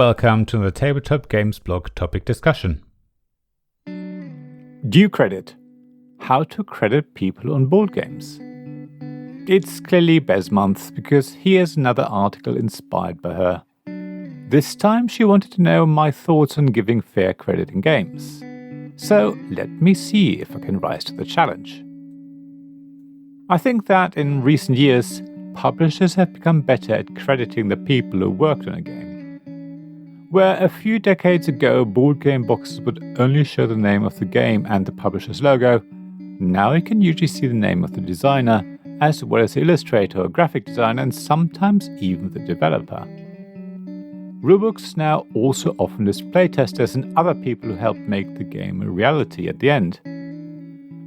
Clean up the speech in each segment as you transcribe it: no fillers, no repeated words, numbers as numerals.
welcome to the Tabletop Games blog topic discussion. Due credit. How to credit people on board games. It's clearly Bez month because here's another article inspired by her. This time she wanted to know my thoughts on giving fair credit in games. So let me see if I can rise to the challenge. I think that in recent years, publishers have become better at crediting the people who worked on a game. Where a few decades ago board game boxes would only show the name of the game and the publisher's logo, now you can usually see the name of the designer, as well as the illustrator or graphic designer, and sometimes even the developer. Rulebooks now also often list playtesters and other people who helped make the game a reality at the end.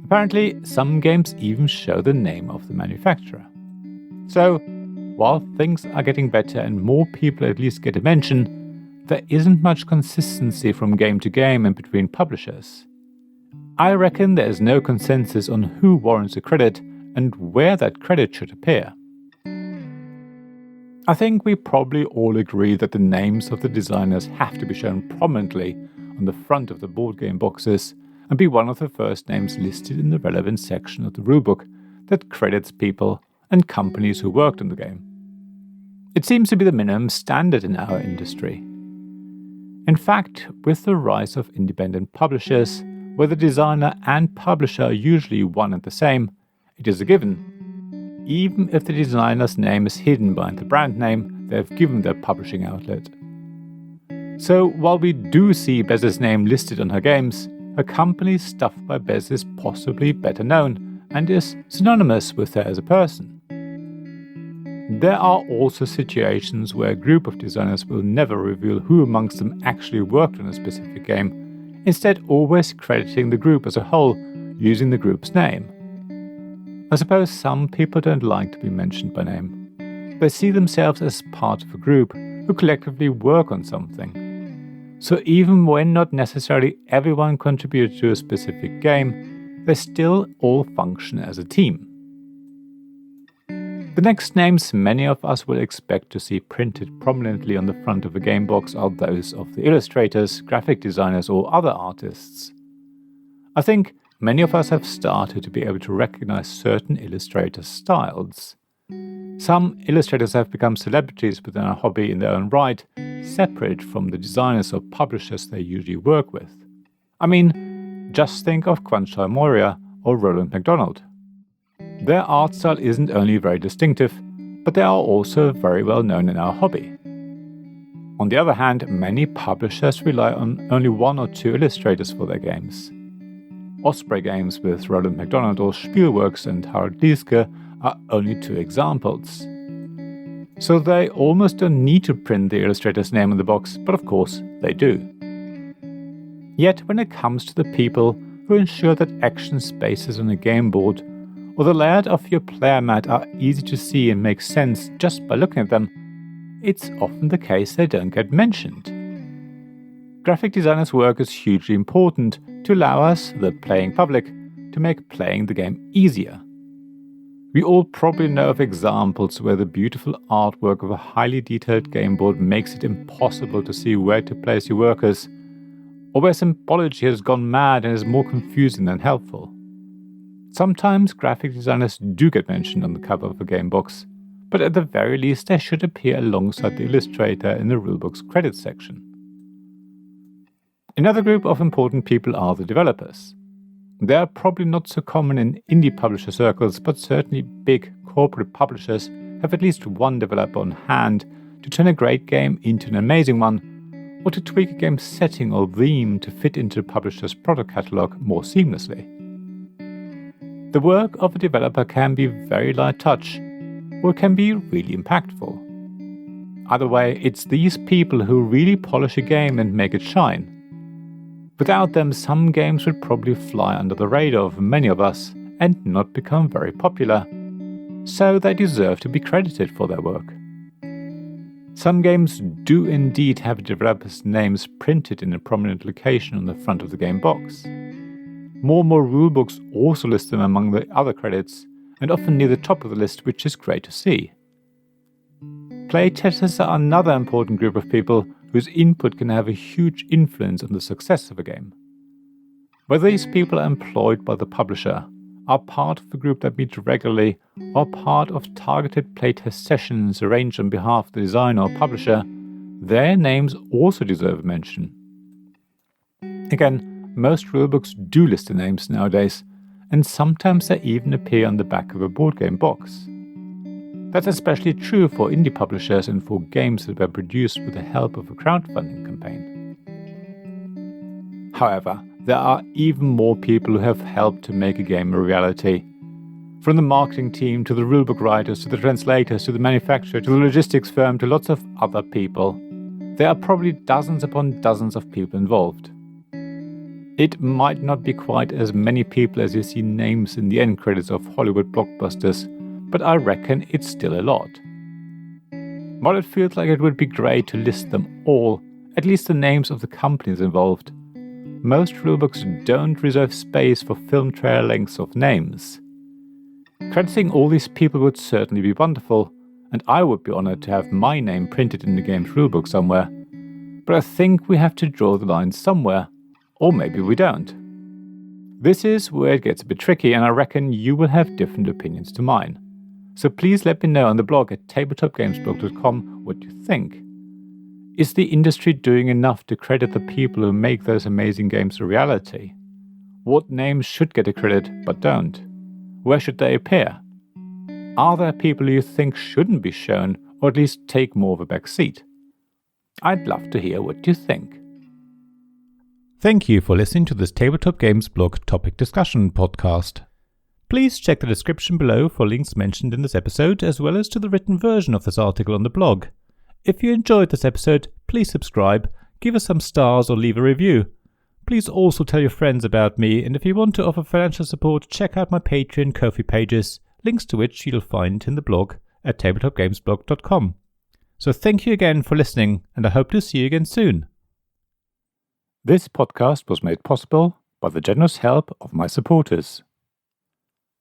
Apparently, some games even show the name of the manufacturer. So, while things are getting better and more people at least get a mention, there isn't much consistency from game to game and between publishers. I reckon there is no consensus on who warrants a credit and where that credit should appear. I think we probably all agree that the names of the designers have to be shown prominently on the front of the board game boxes and be one of the first names listed in the relevant section of the rulebook that credits people and companies who worked on the game. It seems to be the minimum standard in our industry. In fact, with the rise of independent publishers, where the designer and publisher are usually one and the same, it is a given. Even if the designer's name is hidden behind the brand name they have given their publishing outlet. So while we do see Bez's name listed on her games, her company stuffed by Bez is possibly better known and is synonymous with her as a person. There are also situations where a group of designers will never reveal who amongst them actually worked on a specific game, instead always crediting the group as a whole using the group's name. I suppose some people don't like to be mentioned by name. They see themselves as part of a group who collectively work on something. So even when not necessarily everyone contributed to a specific game, they still all function as a team. The next names many of us will expect to see printed prominently on the front of a game box are those of the illustrators, graphic designers, or other artists. I think many of us have started to be able to recognize certain illustrator styles. Some illustrators have become celebrities within our hobby in their own right, separate from the designers or publishers they usually work with. I mean, just think of Kwansha Moria or Roland McDonald. Their art style isn't only very distinctive, but they are also very well known in our hobby. On the other hand, many publishers rely on only one or two illustrators for their games. Osprey Games with Roland McDonald or Spielworks and Harald Lieske are only two examples. So they almost don't need to print the illustrator's name on the box, but of course they do. Yet when it comes to the people who ensure that action spaces on a game board or the layout of your player mat are easy to see and make sense just by looking at them, it's often the case they don't get mentioned. Graphic designers' work is hugely important to allow us, the playing public, to make playing the game easier. We all probably know of examples where the beautiful artwork of a highly detailed game board makes it impossible to see where to place your workers, or where symbology has gone mad and is more confusing than helpful. Sometimes graphic designers do get mentioned on the cover of a game box, but at the very least they should appear alongside the illustrator in the rulebook's credits section. Another group of important people are the developers. They are probably not so common in indie publisher circles, but certainly big corporate publishers have at least one developer on hand to turn a great game into an amazing one, or to tweak a game's setting or theme to fit into the publisher's product catalog more seamlessly. The work of a developer can be very light touch, or it can be really impactful. Either way, it's these people who really polish a game and make it shine. Without them, some games would probably fly under the radar of many of us and not become very popular, so they deserve to be credited for their work. Some games do indeed have developers' names printed in a prominent location on the front of the game box. More and more rulebooks also list them among the other credits, and often near the top of the list, which is great to see. Playtesters are another important group of people whose input can have a huge influence on the success of a game. Whether these people are employed by the publisher, are part of a group that meets regularly, or part of targeted playtest sessions arranged on behalf of the designer or publisher, their names also deserve a mention. Again, most rulebooks do list the names nowadays, and sometimes they even appear on the back of a board game box. That's especially true for indie publishers and for games that were produced with the help of a crowdfunding campaign. However, there are even more people who have helped to make a game a reality. From the marketing team, to the rulebook writers, to the translators, to the manufacturer, to the logistics firm, to lots of other people. There are probably dozens upon dozens of people involved. It might not be quite as many people as you see names in the end credits of Hollywood blockbusters, but I reckon it's still a lot. While it feels like it would be great to list them all, at least the names of the companies involved, most rulebooks don't reserve space for film trailer lengths of names. Crediting all these people would certainly be wonderful, and I would be honored to have my name printed in the game's rulebook somewhere. But I think we have to draw the line somewhere, or maybe we don't. This is where it gets a bit tricky, and I reckon you will have different opinions to mine. So please let me know on the blog at tabletopgamesblog.com what you think. Is the industry doing enough to credit the people who make those amazing games a reality? What names should get a credit but don't? Where should they appear? Are there people you think shouldn't be shown, or at least take more of a back seat? I'd love to hear what you think. Thank you for listening to this Tabletop Games Blog topic discussion podcast. Please check the description below for links mentioned in this episode, as well as to the written version of this article on the blog. If you enjoyed this episode, please subscribe, give us some stars or leave a review. Please also tell your friends about me, and if you want to offer financial support, check out my Patreon and Ko-fi pages, links to which you'll find in the blog at tabletopgamesblog.com. So thank you again for listening, and I hope to see you again soon. This podcast was made possible by the generous help of my supporters.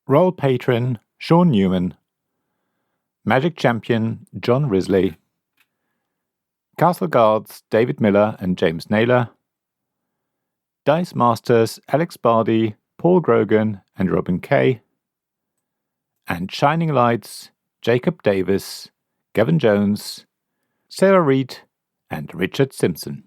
Royal Patron Sean Newman, Magic Champion John Risley, Castle Guards David Miller and James Naylor, Dice Masters Alex Bardi, Paul Grogan and Robin Kay, and Shining Lights Jacob Davis, Gavin Jones, Sarah Reed and Richard Simpson.